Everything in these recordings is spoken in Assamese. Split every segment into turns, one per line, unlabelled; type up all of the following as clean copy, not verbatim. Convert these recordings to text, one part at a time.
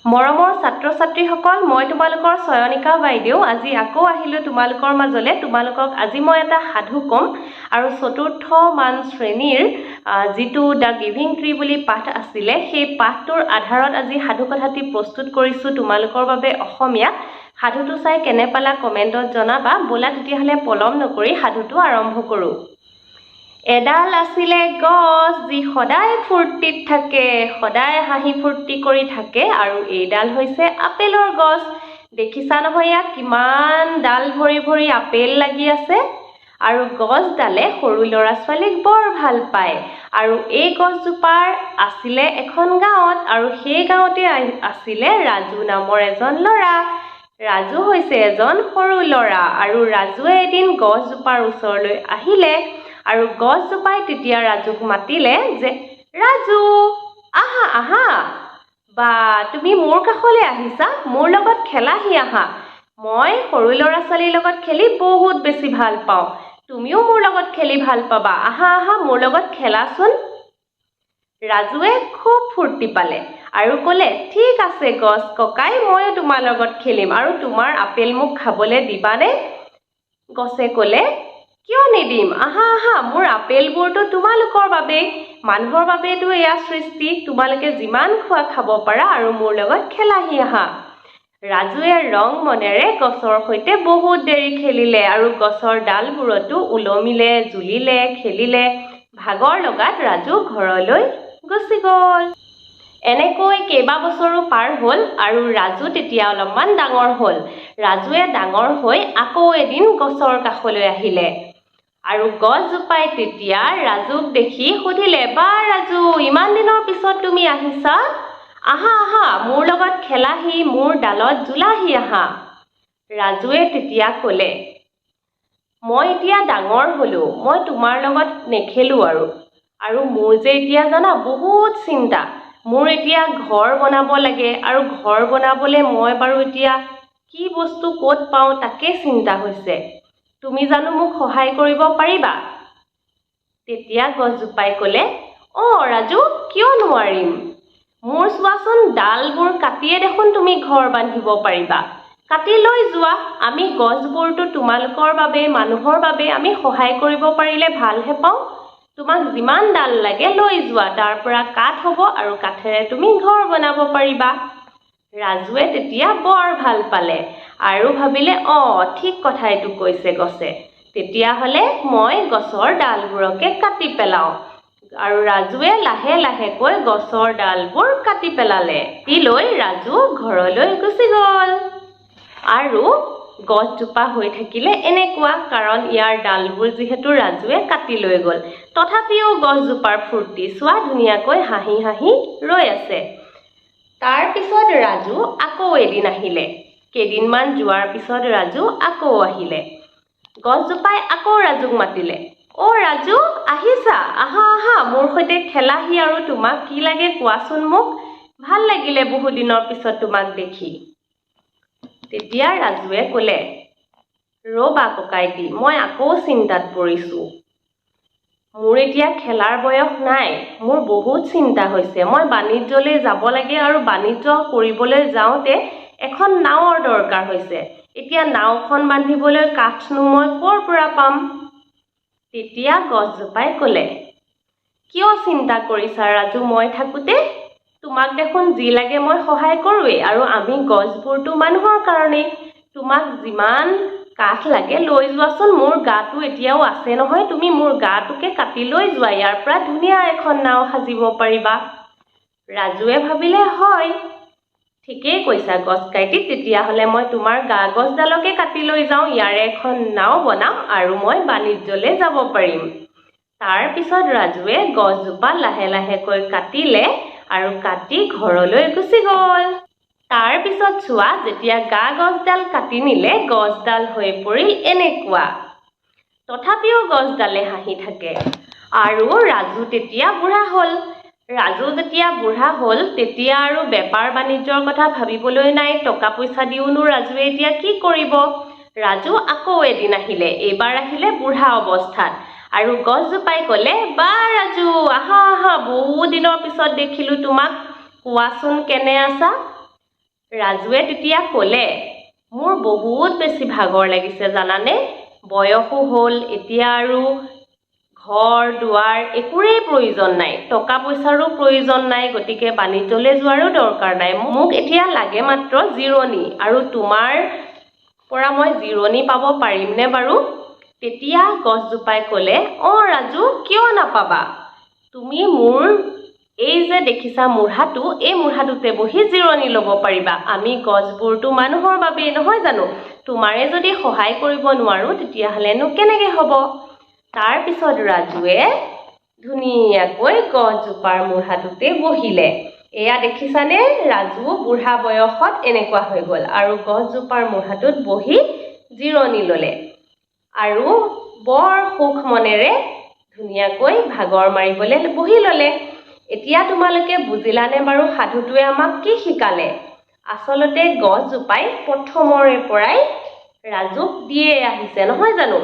মৰমৰ ছাত্ৰ-ছাত্ৰীসকল, মই তোমালোকৰ চয়নিকা বাইদেউ আজি আকৌ আহিলোঁ তোমালোকৰ মাজলৈ। তোমালোকক আজি মই এটা সাধু ক'ম আৰু চতুৰ্থ মান শ্ৰেণীৰ যিটো দ্য গিভিং ট্ৰী বুলি পাঠ আছিলে সেই পাঠটোৰ আধাৰত আজি সাধু কথাটি প্ৰস্তুত কৰিছোঁ তোমালোকৰ বাবে অসমীয়া। সাধুটো চাই কেনে পালা কমেণ্টত জনাবা। ব'লা তেতিয়াহ'লে পলম নকৰি সাধুটো আৰম্ভ কৰোঁ। এডাল আছিলে গছ যি সদায় ফূৰ্তিত থাকে, সদায় হাঁহি ফূৰ্তি কৰি থাকে, আৰু এইডাল হৈছে আপেলৰ গছ। দেখিছা নহয় ইয়াত কিমান ডাল ভৰি ভৰি আপেল লাগি আছে। আৰু গছডালে সৰু ল'ৰা ছোৱালীক বৰ ভাল পায়। আৰু এই গছজোপাৰ আছিলে এখন গাঁৱত, আৰু সেই গাঁৱতে আছিলে ৰাজু নামৰ এজন ল'ৰা। ৰাজু হৈছে এজন সৰু ল'ৰা, আৰু ৰাজুৱে এদিন গছজোপাৰ ওচৰলৈ আহিলে আৰু গছজোপাই তেতিয়া ৰাজুক মাতিলে যে, ৰাজু আহা আহা, বা তুমি মোৰ কাষলৈ আহিছা, মোৰ লগত খেলাহি আহা। মই সৰু ল'ৰা ছোৱালীৰ লগত খেলি বহুত বেছি ভাল পাওঁ, তুমিও মোৰ লগত খেলি ভাল পাবা, আহা আহা মোৰ লগত খেলাচোন। ৰাজুৱে খুব ফূৰ্তি পালে আৰু ক'লে, ঠিক আছে গছ ককাই, ময়ো তোমাৰ লগত খেলিম, আৰু তোমাৰ আপেল মোক খাবলৈ দিবানে? গছে ক'লে, কিয় নিদিম, আহা আহা, মোৰ আপেলবোৰতো তোমালোকৰ বাবেই, মানুহৰ বাবেইতো এয়া সৃষ্টি, তোমালোকে যিমান খোৱা খাব পাৰা আৰু মোৰ লগত খেলাহি আহা। ৰাজুৱে ৰং মনেৰে গছৰ সৈতে বহুত দেৰি খেলিলে আৰু গছৰ ডালবোৰতো ওলমিলে, জুলিলে, খেলিলে। ভাগৰ লগাত ৰাজু ঘৰলৈ গুচি গ'ল। এনেকৈ কেইবা বছৰো পাৰ হ'ল আৰু ৰাজু তেতিয়া অলপমান ডাঙৰ হ'ল। ৰাজুৱে ডাঙৰ হৈ আকৌ এদিন গছৰ কাষলৈ আহিলে আৰু গছজোপাই তেতিয়া ৰাজুক দেখি সুধিলে, বা ৰাজু, ইমান দিনৰ পিছত তুমি আহিছা, আহা আহা মোৰ লগত খেলাহি, মোৰ ডালত জোলাহি আহা। ৰাজুৱে তেতিয়া ক'লে, মই এতিয়া ডাঙৰ হ'লো, মই তোমাৰ লগত নেখেলোঁ আৰু মোৰ যে এতিয়া জানা বহুত চিন্তা, মোৰ এতিয়া ঘৰ বনাব লাগে, আৰু ঘৰ বনাবলৈ মই বাৰু এতিয়া কি বস্তু ক'ত পাওঁ তাকে চিন্তা হৈছে, তুমি জানো মোক সহায় কৰিব পাৰিবা? তেতিয়া গছজোপাই ক'লে, ৰাজু, কিয় নোৱাৰিম, মোৰ চোৱাচোন ডালবোৰ কাটিয়ে দেখোন তুমি ঘৰ বান্ধিব পাৰিবা, কাটি লৈ যোৱা, আমি গছবোৰতো তোমালোকৰ বাবে, মানুহৰ বাবে আমি সহায় কৰিব পাৰিলে ভালহে পাওঁ, তোমাক যিমান ডাল লাগে লৈ যোৱা, তাৰ পৰা কাঠ হ'ব আৰু কাঠেৰে তুমি ঘৰ বনাব পাৰিবা। ৰাজুৱে তেতিয়া বৰ ভাল পালে আৰু ভাবিলে, ঠিক কথা এইটো কৈছে গছে, তেতিয়াহ'লে মই গছৰ ডালবোৰকে কাটি পেলাওঁ। আৰু ৰাজুৱে লাহে লাহেকৈ গছৰ ডালবোৰ কাটি পেলালে। কাটি লৈ ৰাজু ঘৰলৈ গুচি গ'ল। আৰু গছজোপা হৈ থাকিলে এনেকুৱা, কাৰণ ইয়াৰ ডালবোৰ যিহেতু ৰাজুৱে কাটি লৈ গ'ল। তথাপিও গছজোপাৰ ফূৰ্তি চোৱা, ধুনীয়াকৈ হাঁহি হাঁহি ৰৈ আছে। তাৰ পিছত ৰাজু আকৌ এদিন আহিলে। কেইদিনমান যোৱাৰ পিছত ৰাজু আকৌ আহিলে। গছজোপাই আকৌ ৰাজুক মাতিলে, ৰাজু আহিছা, আহা আহা মোৰ সৈতে খেলাহি, আৰু তোমাক কি লাগে কোৱাচোন মোক, ভাল লাগিলে বহু দিনৰ পিছত তোমাক দেখি। তেতিয়া ৰাজুৱে ক'লে, ৰ'বা ককাইটি, মই আকৌ চিন্তাত পৰিছোঁ, মোৰ এতিয়া খেলাৰ বয়স নাই, মোৰ বহুত চিন্তা হৈছে, মই বাণিজ্যলৈ যাব লাগে আৰু বাণিজ্য কৰিবলৈ যাওঁতে এখন নাৱৰ দৰকাৰ হৈছে, এতিয়া নাওখন বান্ধিবলৈ কাঠনো মই ক'ৰ পৰা পাম? তেতিয়া গছজোপাই ক'লে, কিয় চিন্তা কৰিছা ৰাজু, মই থাকোঁতে, তোমাক দেখোন যি লাগে মই সহায় কৰোঁৱেই, আৰু আমি গছবোৰতো মানুহৰ কাৰণেই, তোমাক যিমান কাঠ লাগে লৈ যোৱাচোন, মোৰ গাটো এতিয়াও আছে নহয়, তুমি মোৰ গাটোকে কাটি লৈ যোৱা, ইয়াৰ পৰা ধুনীয়া এখন নাও সাজিব পাৰিবা। ৰাজুৱে ভাবিলে, হয় ঠিকেই কৈছা গছকাইটি, তেতিয়াহ'লে মই তোমাৰ গা গছডালকে কাটি লৈ যাওঁ, ইয়াৰে এখন নাও বনাম আৰু মই বাণিজ্যলৈ যাব পাৰিম। তাৰ পিছত ৰাজুৱে গছজোপা লাহে লাহেকৈ কাটিলে আৰু কাটি ঘৰলৈ গুচি গ'ল। তাৰ পিছত চোৱা, যেতিয়া গা গছডাল কাটি নিলে, গছডাল হৈ পৰিল এনেকুৱা। তথাপিও গছডালে হাঁহি থাকে। আৰু ৰাজু তেতিয়া বুঢ়া হ'ল। ৰাজু যেতিয়া বুঢ়া হ'ল, তেতিয়া আৰু বেপাৰ বাণিজ্যৰ কথা ভাবিবলৈ নাই, টকা পইচা দিওনো ৰাজুৱে এতিয়া কি কৰিব? ৰাজু আকৌ এদিন আহিলে, এইবাৰ আহিলে বুঢ়া অৱস্থাত, আৰু গছজোপাই ক'লে, বা ৰাজু আহা আহা, বহু দিনৰ পিছত দেখিলোঁ তোমাক, কোৱাচোন কেনে আছা? ৰাজুৱে তেতিয়া ক'লে, মোৰ বহুত বেছি ভাগৰ লাগিছে জানানে, বয়সো হ'ল, এতিয়া আৰু ঘৰ দুৱাৰ একোৰে প্ৰয়োজন নাই, টকা পইচাৰো প্ৰয়োজন নাই, গতিকে বাণিজ্যলৈ যোৱাৰো দৰকাৰ নাই, মোক এতিয়া লাগে মাত্ৰ জিৰণি, আৰু তোমাৰ পৰা মই জিৰণি পাব পাৰিমনে বাৰু? তেতিয়া গছজোপাই ক'লে, ৰাজু কিয় নাপাবা, তুমি মোৰ এই যে দেখিছা মূঢ়াটো, এই মূঢ়াটোতে বহি জিৰণি ল'ব পাৰিবা, আমি গছবোৰতো মানুহৰ বাবেই নহয় জানো, তোমাৰে যদি সহায় কৰিব নোৱাৰো তেতিয়াহ'লেনো কেনেকৈ হ'ব? তাৰপিছত ৰাজুৱে ধুনীয়াকৈ গছজোপাৰ মূঢ়াটোতে বহিলে। এয়া দেখিছানে, ৰাজু বুঢ়া বয়সত এনেকুৱা হৈ গ'ল আৰু গছজোপাৰ মূঢ়াটোত বহি জিৰণি ল'লে আৰু বৰ সুখ মনেৰে ধুনীয়াকৈ ভাগৰ মাৰিবলৈ বহি ল'লে। এতিয়া তোমালোকে বুজিলানে বাৰু সাধুটোৱে আমাক কি শিকালে? আচলতে গছজোপাই প্ৰথমৰে পৰাই ৰাজুক দিয়ে আহিছে নহয় জানো?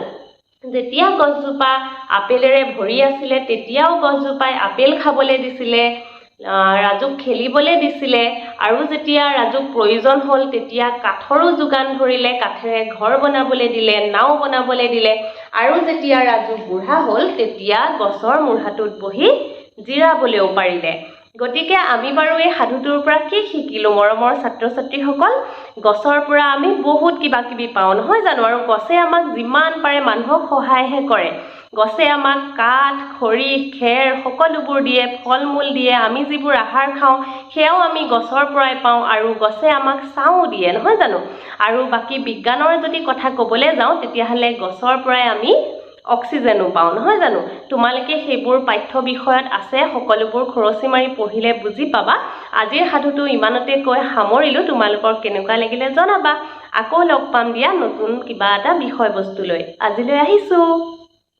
যেতিয়া গছজোপা আপেলেৰে ভৰি আছিলে তেতিয়াও গছজোপাই আপেল খাবলৈ দিছিলে, ৰাজুক খেলিবলৈ দিছিলে, আৰু যেতিয়া ৰাজুক প্ৰয়োজন হ'ল তেতিয়া কাঠৰো যোগান ধৰিলে, কাঠেৰে ঘৰ বনাবলৈ দিলে, নাও বনাবলৈ দিলে, আৰু যেতিয়া ৰাজু বুঢ়া হ'ল তেতিয়া গছৰ মূঢ়াটোত বহি জিৰাবলৈও পাৰিলে। গতিকে আমি বাৰু এই সাধুটোৰ পৰা কি শিকিলোঁ মৰমৰ ছাত্ৰ ছাত্ৰীসকল? গছৰ পৰা আমি বহুত কিবা কিবি পাওঁ নহয় জানো, আৰু গছে আমাক যিমান পাৰে মানুহক সহায়হে কৰে। গছে আমাক কাঠ, খৰি, খেৰ সকলোবোৰ দিয়ে, ফল মূল দিয়ে, আমি যিবোৰ আহাৰ খাওঁ সেয়াও আমি গছৰ পৰাই পাওঁ, আৰু গছে আমাক ছাঁও দিয়ে নহয় জানো। আৰু বাকী বিজ্ঞানৰ যদি কথা ক'বলৈ যাওঁ তেতিয়াহ'লে গছৰ পৰাই আমি অক্সিজেনো পাওঁ নহয় জানো। তোমালোকে সেইবোৰ পাঠ্য বিষয়ত আছে, সকলোবোৰ খৰচি মাৰি পঢ়িলে বুজি পাবা। আজিৰ সাধুটো ইমানতে কৈ সামৰিলোঁ, তোমালোকৰ কেনেকুৱা লাগিলে জনাবা। আকৌ লগ পাম দিয়া নতুন কিবা এটা বিষয়বস্তু লৈ। আজিলৈ আহিছোঁ।